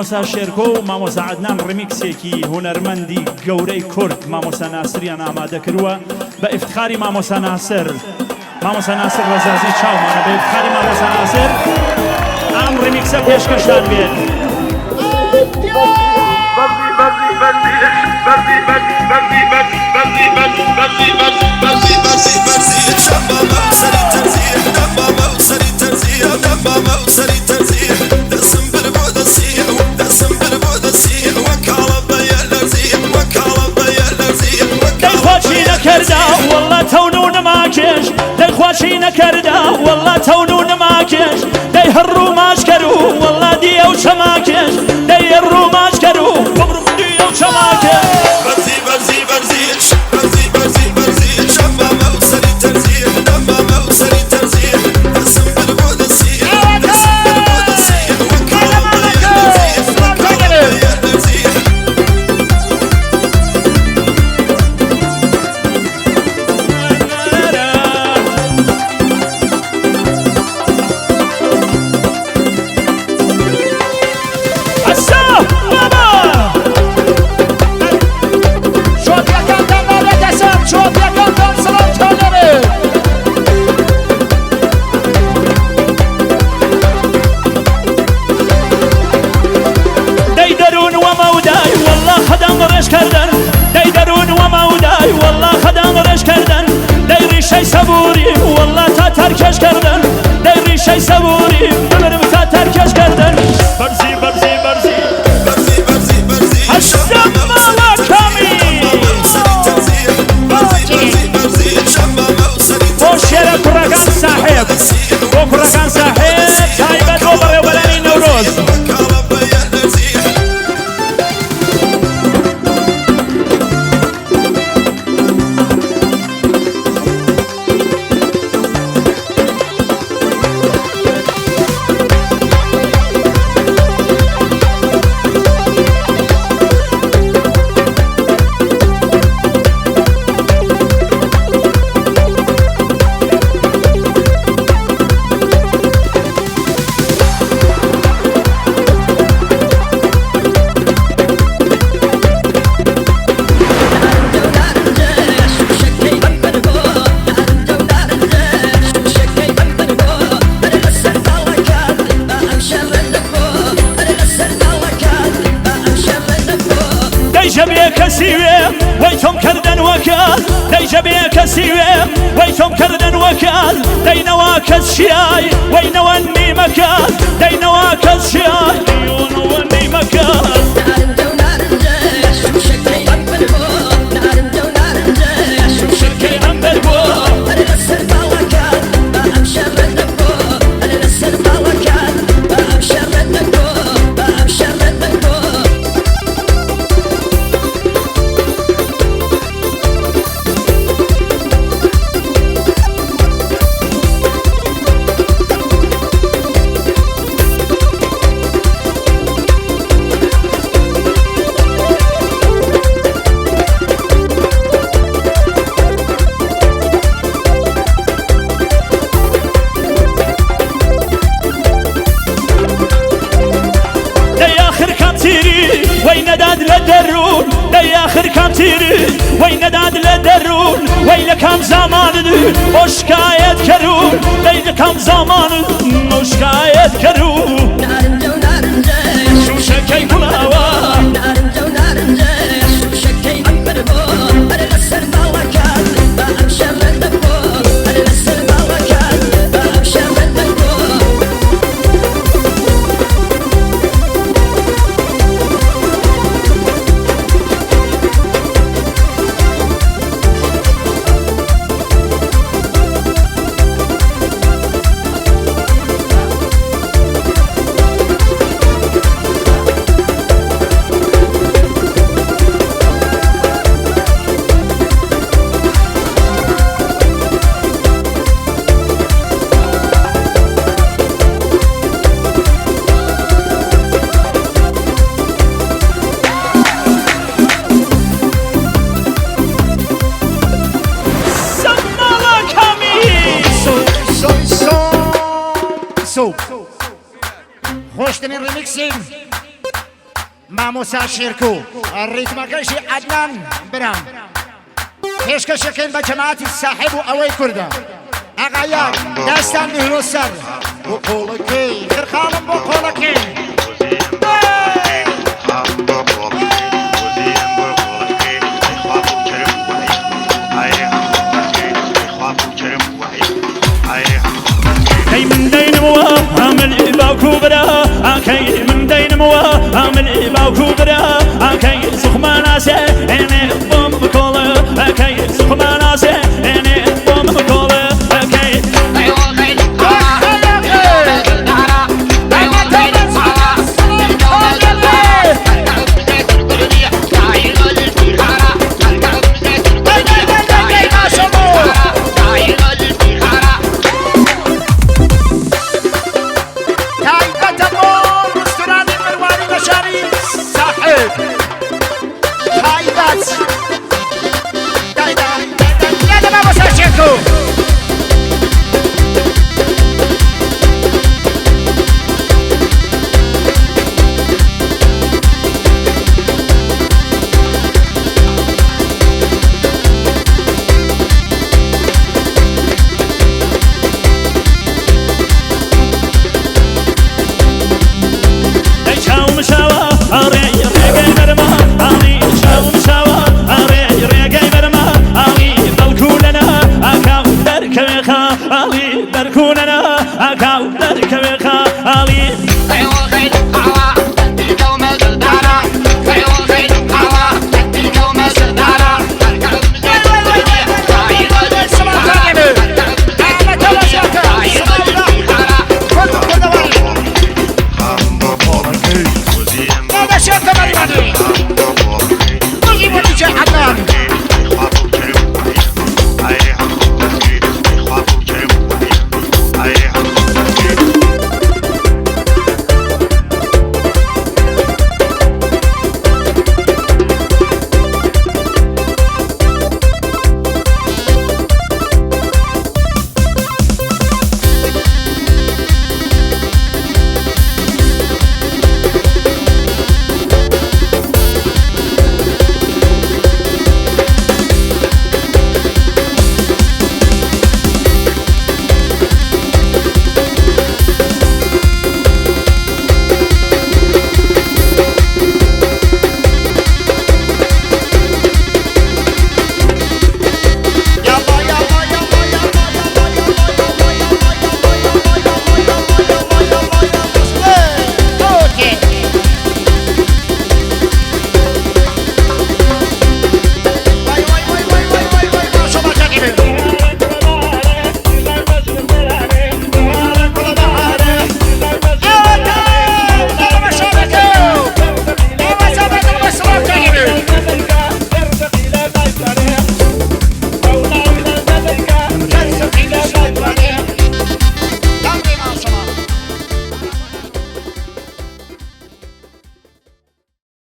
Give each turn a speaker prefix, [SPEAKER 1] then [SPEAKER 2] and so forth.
[SPEAKER 1] مامۆسا شێرکۆ و مامۆسا عەدنان ڕمیکسێکی هونەرمەندی گەورەی کورد مامۆسا ناسریان ئامادە کردووە بە ئیفتخاری مامۆسا ناسر ڕەزازی چاومانە بە ئیفتخاری مامۆسا ناسر ئەم ڕمیکسە پێشکەشان بێت.
[SPEAKER 2] والله تونو نماكش دي خواشي نكردا والله تونو نماكش دي هرو ماشكرو والله دي او شماكش دي هرو ماشكرو بمرو دي او شماكش
[SPEAKER 3] برزي برزي برزي برزي برزي برزي شبا موسري ترزي دبا موسري ترزي دسم بالبود السيح دسم بالبود السيح وكالب يا نزيح وكالب يا نزيح
[SPEAKER 2] صبوري والله تا تركش کردن ديري شي صبوري بمرم تا تركش کردن برزي برزي برزي
[SPEAKER 3] برزي برزي برزي
[SPEAKER 2] شبا موسري برزي برزي شبا موسري وشير كرغان صاحب وكرغان صاحب تايبت وبري ولاني نوروز
[SPEAKER 3] وكالب يا نزيح
[SPEAKER 2] ويتم كردن وكال دي جبيك سيوم ويتم كردن وكال دي نواكز شياي وينواني مكال دي نواكز شياي وينواني مكال وينداد لدرون ويلكم زمان وشكايت كرون ويلكم زمان وشكايت كرون
[SPEAKER 4] نارنجو نارنجو
[SPEAKER 2] شو شكي بلاوا
[SPEAKER 4] نارنجو نارنجو شو شكي أمبربو أنا لسر بالكال بأمشي لدبو أنا لسر بالكال بأمشي لدبو
[SPEAKER 5] خۆشترین ڕمیکسین مامۆسا شێرکو ڕیتمەکەیشی عەدنان برام پێشکەشەکەین بە جەماعەتی ساحێب و ئەوەی کوردە ئاغایان داستان بهێنۆ سەر بۆ قۆڵەکەی خرخاڵم بۆ قۆڵەکەی
[SPEAKER 2] كي من دين موا عامل باوكو برا كي من دين موا عامل باوكو برا كي سخما ناسه اني بوم بكولا كي سخما ناسه اني بوم بكولا كي بركوننا أكاو